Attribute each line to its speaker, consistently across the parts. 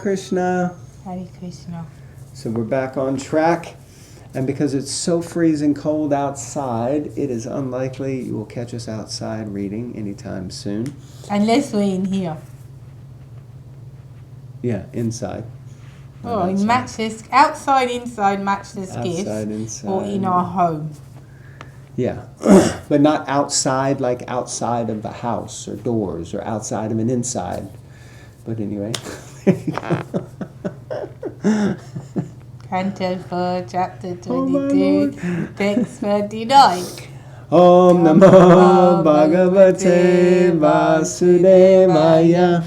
Speaker 1: Krishna.
Speaker 2: Hare Krishna.
Speaker 1: So we're back on track. And because it's so freezing cold outside, it is unlikely you will catch us outside reading anytime soon.
Speaker 2: Unless we're in here.
Speaker 1: Yeah, inside.
Speaker 2: Oh, in matchless, outside, inside, matchless gifts.
Speaker 1: Outside, inside.
Speaker 2: Or in our home.
Speaker 1: Yeah, but not outside, like outside of the house or doors, or outside of an inside. But anyway.
Speaker 2: Canto 4, chapter 22, text 39.
Speaker 1: Om Namo Bhagavate Vasudevaya.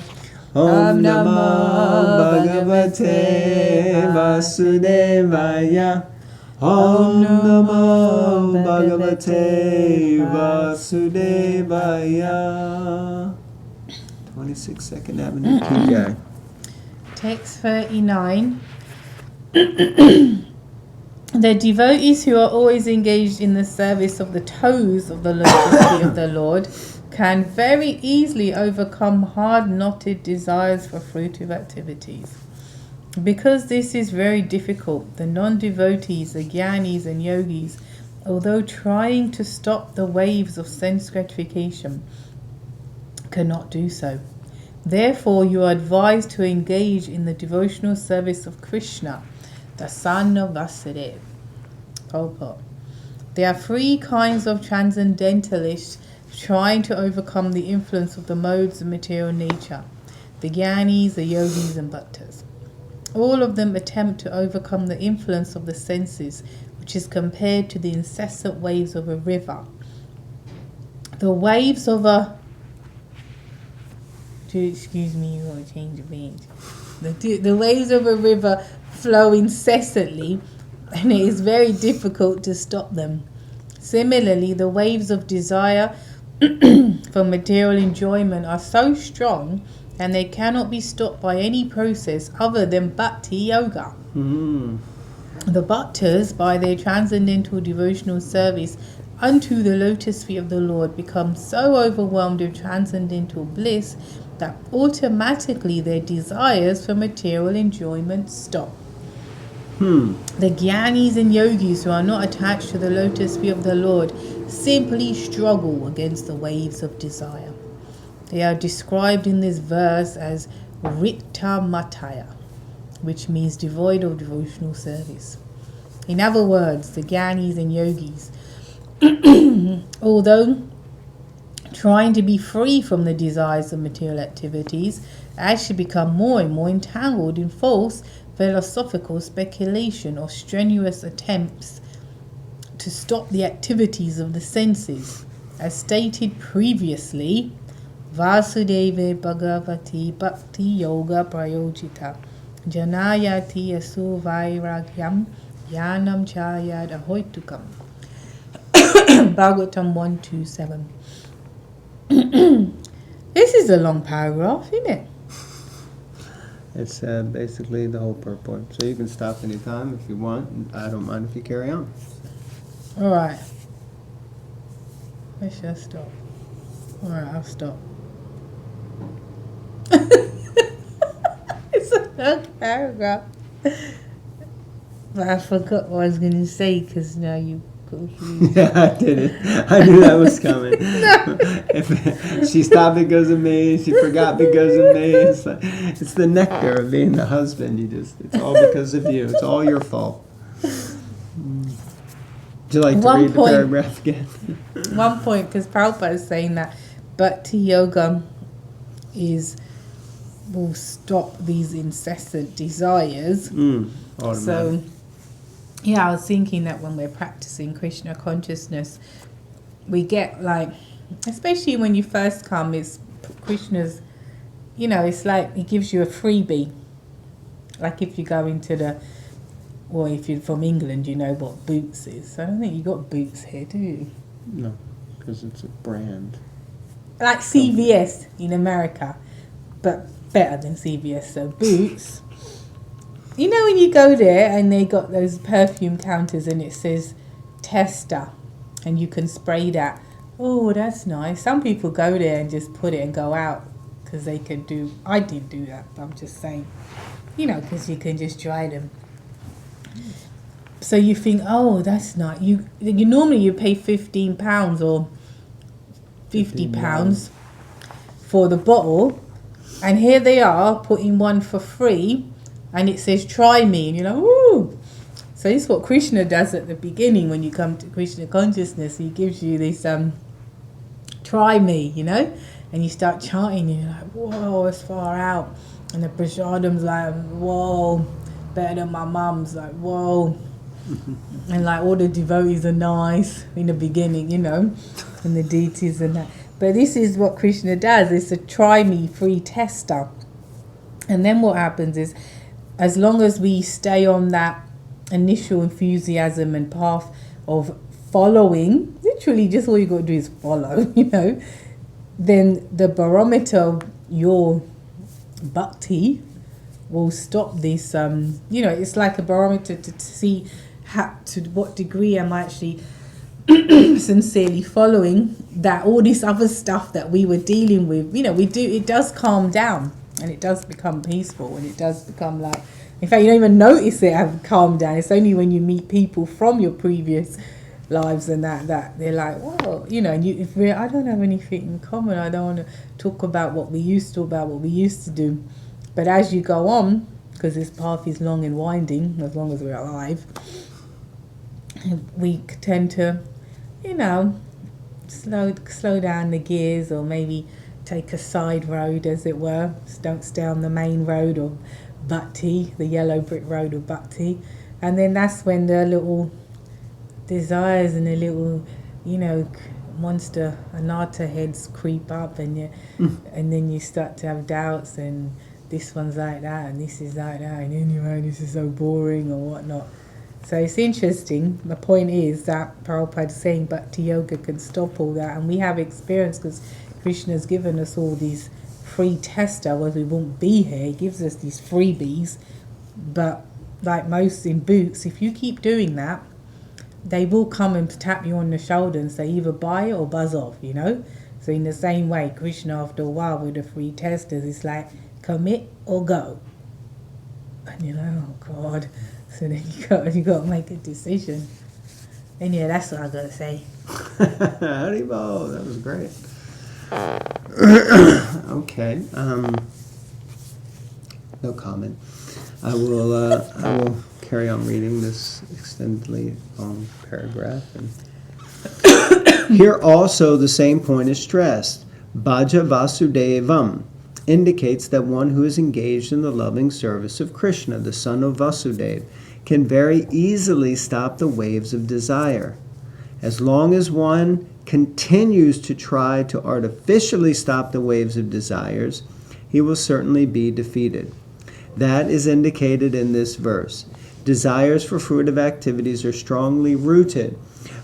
Speaker 1: Om Namo Bhagavate Vasudevaya. Om Namo Bhagavate Vasudevaya. 26 Second Avenue, TJ.
Speaker 2: Text 39. The devotees who are always engaged in the service of the toes of the lotus feet of the Lord can very easily overcome hard-knotted desires for fruitive activities. Because this is very difficult, the non-devotees, the jnanis and yogis, although trying to stop the waves of sense gratification, cannot do so. Therefore, you are advised to engage in the devotional service of Krishna, the son of Vasudeva. Purport. There are three kinds of transcendentalists trying to overcome the influence of the modes of material nature: the jnanis, the yogis, and bhaktas. All of them attempt to overcome the influence of the senses, which is compared to the incessant waves of a river. The waves of a... Excuse me, you want to change the page. The waves of a river flow incessantly, and it is very difficult to stop them. Similarly, the waves of desire for material enjoyment are so strong, and they cannot be stopped by any process other than bhakti yoga. The bhaktas, by their transcendental devotional service unto the lotus feet of the Lord, become so overwhelmed with transcendental bliss that automatically their desires for material enjoyment stop. The jnanis and yogis who are not attached to the lotus feet of the Lord simply struggle against the waves of desire. They are described in this verse as Rikta Mataya, which means devoid of devotional service. In other words, the jnanis and yogis, although trying to be free from the desires of material activities, actually become more and more entangled in false philosophical speculation or strenuous attempts to stop the activities of the senses. As stated previously, Vasudeva Bhagavati Bhakti Yoga Prayojita Janayati Asu Vairagyam Yanam Chayad Ahoitukam. Bhagavatam 127. This is a long paragraph, isn't it?
Speaker 1: It's basically the whole purport. So you can stop anytime if you want. I don't mind if you carry on.
Speaker 2: Alright. Where should I stop? Alright, I'll stop. It's a long paragraph. But I forgot what I was going to say because now you confused.
Speaker 1: Yeah, I did it. I knew that was coming. She stopped because of me. She forgot because of me. It's the nectar of being the husband. It's all because of you. It's all your fault. Would you like to read the paragraph again?
Speaker 2: One point, because Prabhupada is saying that Bhakti Yoga will stop these incessant desires. So, yeah, I was thinking that when we're practicing Krishna consciousness, we get especially when you first come, it's Krishna's, it's like he gives you a freebie. Like if you go into or if you're from England, you know what Boots is. I don't think you got Boots here, do you?
Speaker 1: No, because it's a brand.
Speaker 2: Like CVS in America, but better than CVS. So Boots. You know when you go there and they got those perfume counters and it says tester and you can spray that. Oh, that's nice. Some people go there and just put it and go out because they can do... I didn't do that, but I'm just saying. because you can just try them. So you think, oh, that's not you normally you pay £15 or £50 for the bottle, and here they are putting one for free, and it says try me, and you're like, ooh. So this is what Krishna does at the beginning when you come to Krishna consciousness. He gives you this try me, and you start chanting, and you're like, whoa, it's far out, and the prasadam's like, whoa, better than my mum's, like, whoa. And like all the devotees are nice in the beginning, and the deities and that. But this is what Krishna does. It's a try me free tester. And then what happens is, as long as we stay on that initial enthusiasm and path of following, literally just all you got to do is follow, then the barometer of your bhakti will stop this. It's like a barometer to see to what degree am I actually sincerely following that. All this other stuff that we were dealing with, it does calm down, and it does become peaceful, and it does become like, in fact, you don't even notice it have calmed down. It's only when you meet people from your previous lives and that they're like, whoa, and I don't have anything in common. I don't want to talk about what we used to do. But as you go on, because this path is long and winding, as long as we're alive, we tend to, slow down the gears, or maybe take a side road, as it were. Don't stay on the main road of bhakti, the yellow brick road of bhakti. And then that's when the little desires and the little, monster anatta heads creep up, and then you start to have doubts, and this one's like that, and this is like that, and anyway, this is so boring, or whatnot. So it's interesting. The point is that Prabhupada is saying Bhakti Yoga can stop all that, and we have experience because Krishna's given us all these free tester, otherwise we won't be here. He gives us these freebies, but like most in boots, if you keep doing that, they will come and tap you on the shoulder and say either buy it or buzz off, So in the same way, Krishna, after a while, with the free testers, it's like commit or go. And you're like, oh God. So then you got to make a decision. And yeah, that's what I got to say.
Speaker 1: Haribol, that was great. Okay. No comment. I will carry on reading this extendedly long paragraph. And here also the same point is stressed. Bhaja Vasudevam indicates that one who is engaged in the loving service of Krishna, the son of Vasudeva, can very easily stop the waves of desire. As long as one continues to try to artificially stop the waves of desires, he will certainly be defeated. That is indicated in this verse. Desires for fruitive activities are strongly rooted,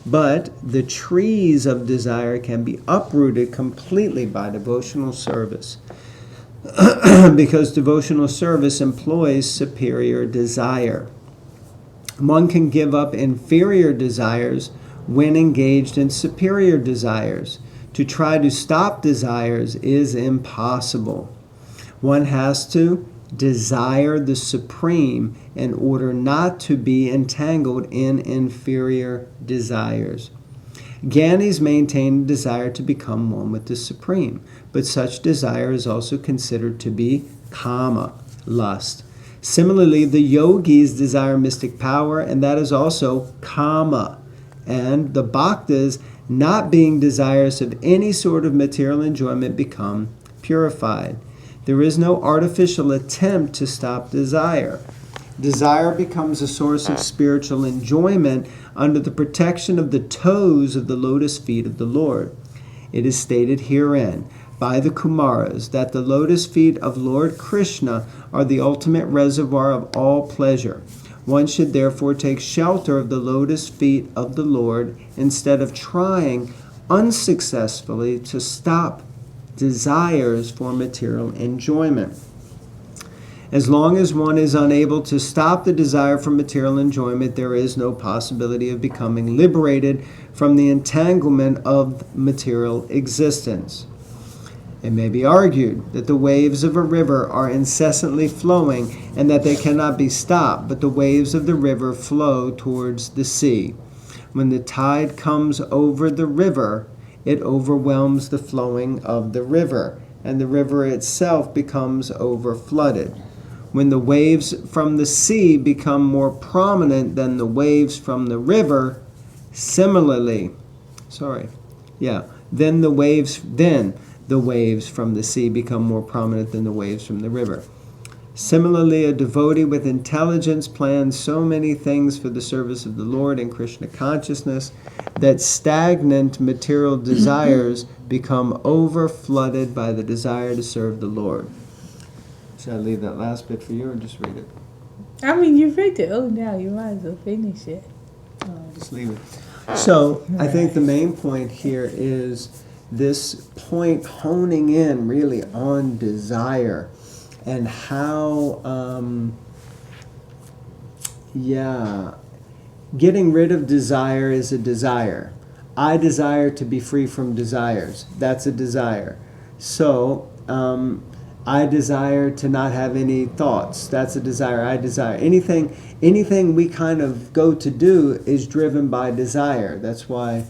Speaker 1: but the trees of desire can be uprooted completely by devotional service. Because devotional service employs superior desire. One can give up inferior desires when engaged in superior desires. To try to stop desires is impossible. One has to desire the supreme in order not to be entangled in inferior desires. Gyanis maintain a desire to become one with the supreme, but such desire is also considered to be kama, lust. Similarly, the yogis desire mystic power, and that is also kama. And the bhaktas, not being desirous of any sort of material enjoyment, become purified. There is no artificial attempt to stop desire. Desire becomes a source of spiritual enjoyment under the protection of the toes of the lotus feet of the Lord. It is stated herein by the Kumaras that the lotus feet of Lord Krishna are the ultimate reservoir of all pleasure. One should therefore take shelter of the lotus feet of the Lord instead of trying unsuccessfully to stop desires for material enjoyment. As long as one is unable to stop the desire for material enjoyment, there is no possibility of becoming liberated from the entanglement of material existence. It may be argued that the waves of a river are incessantly flowing and that they cannot be stopped, but the waves of the river flow towards the sea. When the tide comes over the river, it overwhelms the flowing of the river, and the river itself becomes overflooded. When the waves from the sea become more prominent than the waves from the river, then the waves from the sea become more prominent than the waves from the river. Similarly, a devotee with intelligence plans so many things for the service of the Lord and Krishna consciousness that stagnant material desires become overflooded by the desire to serve the Lord. Should I leave that last bit for you or just read it?
Speaker 2: I mean, you've read it all now. You might as well finish it.
Speaker 1: Just leave it. So, I think the main point here is this point honing in really on desire and how, getting rid of desire is a desire. I desire to be free from desires. That's a desire. So, I desire to not have any thoughts. That's a desire. I desire. Anything we kind of go to do is driven by desire. That's why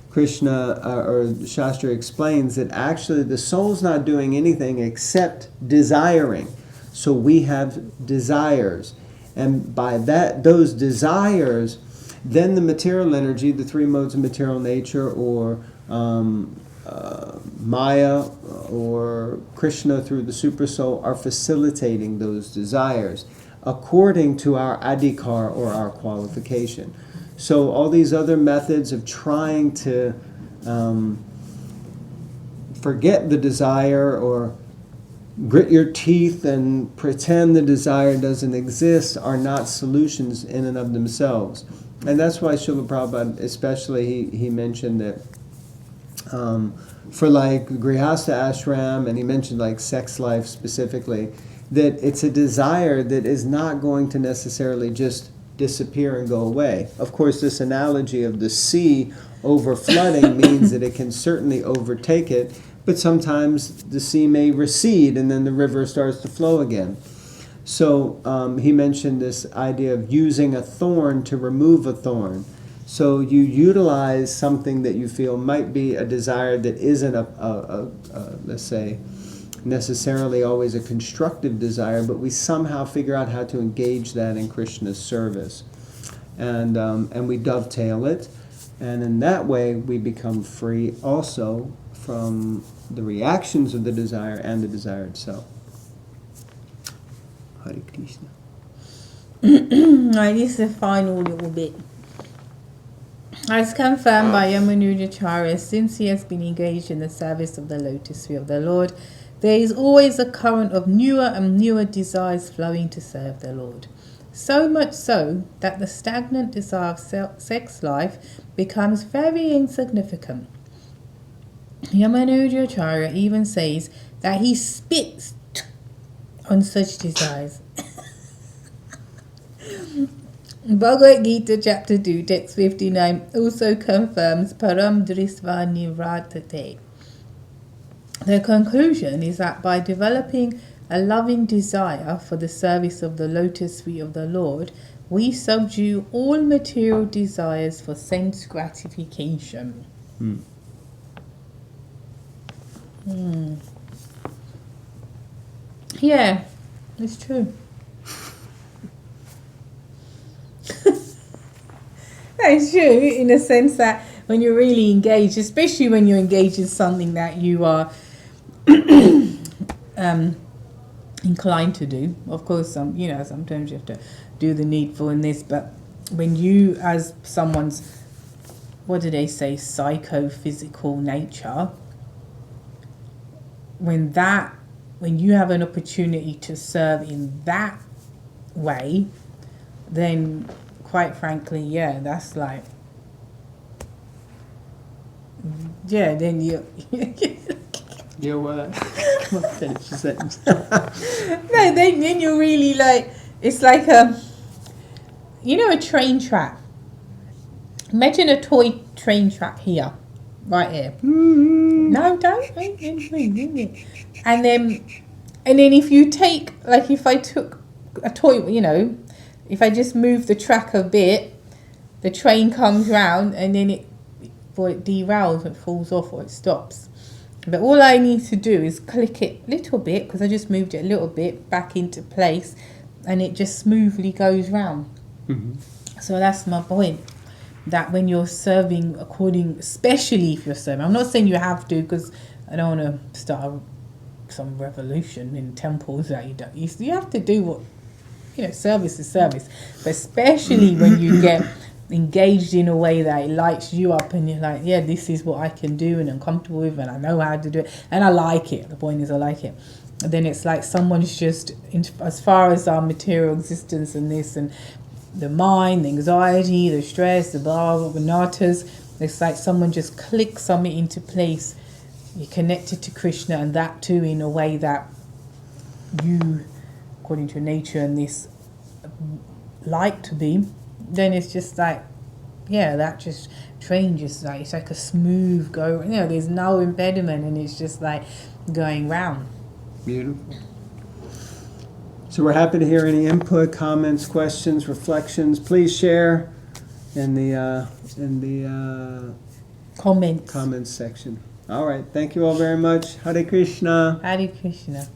Speaker 1: Krishna or Shastra explains that actually the soul's not doing anything except desiring. So we have desires. And by those desires, then the material energy, the three modes of material nature, or Maya or Krishna through the Supersoul are facilitating those desires according to our adhikar or our qualification. So all these other methods of trying to forget the desire or grit your teeth and pretend the desire doesn't exist are not solutions in and of themselves. And that's why Srila Prabhupada especially, he mentioned that for like Grihastha ashram, and he mentioned like sex life specifically, that it's a desire that is not going to necessarily just disappear and go away. Of course, this analogy of the sea overflooding means that it can certainly overtake it, but sometimes the sea may recede and then the river starts to flow again. So he mentioned this idea of using a thorn to remove a thorn. So you utilize something that you feel might be a desire that isn't let's say, necessarily always a constructive desire, but we somehow figure out how to engage that in Krishna's service. And we dovetail it. And in that way, we become free also from the reactions of the desire and the desire itself. Hare Krishna.
Speaker 2: Right, this is the final little bit. As confirmed by Yamunujacharya, since he has been engaged in the service of the lotus feet of the Lord, there is always a current of newer and newer desires flowing to serve the Lord. So much so that the stagnant desire of sex life becomes very insignificant. Yamunujacharya even says that he spits on such desires. Bhagavad Gita chapter 2 text 59 also confirms param drisva nivratate. The conclusion is that by developing a loving desire for the service of the lotus feet of the Lord, we subdue all material desires for sense gratification. Yeah, it's true. It's true in a sense that when you're really engaged, especially when you're engaged in something that you are inclined to do. Of course, sometimes you have to do the needful in this, but when you, as someone's, what do they say, psychophysical nature, when you have an opportunity to serve in that way, then quite frankly, that's like, then you...
Speaker 1: You're what? Come on, finish the sentence.
Speaker 2: No, then you're really like, it's like a train track. Imagine a toy train track here, right here. No, don't. And then if you take, like if I took a toy, if I just move the track a bit, the train comes round and then it derails, it falls off or it stops. But all I need to do is click it a little bit, because I just moved it a little bit back into place, and it just smoothly goes round. So that's my point. That when you're serving especially if you're serving, I'm not saying you have to, because I don't want to start some revolution in temples that you don't. You have to do what, service is service. But especially when you get engaged in a way that it lights you up and you're like, yeah, this is what I can do and I'm comfortable with and I know how to do it and I like it. The point is I like it. And then it's like someone's just, as far as our material existence and this and the mind, the anxiety, the stress, the natas, it's like someone just clicks something into place. You're connected to Krishna, and that too in a way that you, according to nature and this, like to be. Then it's just like, that just train just like, it's like a smooth go, there's no impediment and it's just like going round.
Speaker 1: Beautiful. So we're happy to hear any input, comments, questions, reflections. Please share in the
Speaker 2: Comments
Speaker 1: section. All right. Thank you all very much. Hare Krishna.
Speaker 2: Hare Krishna.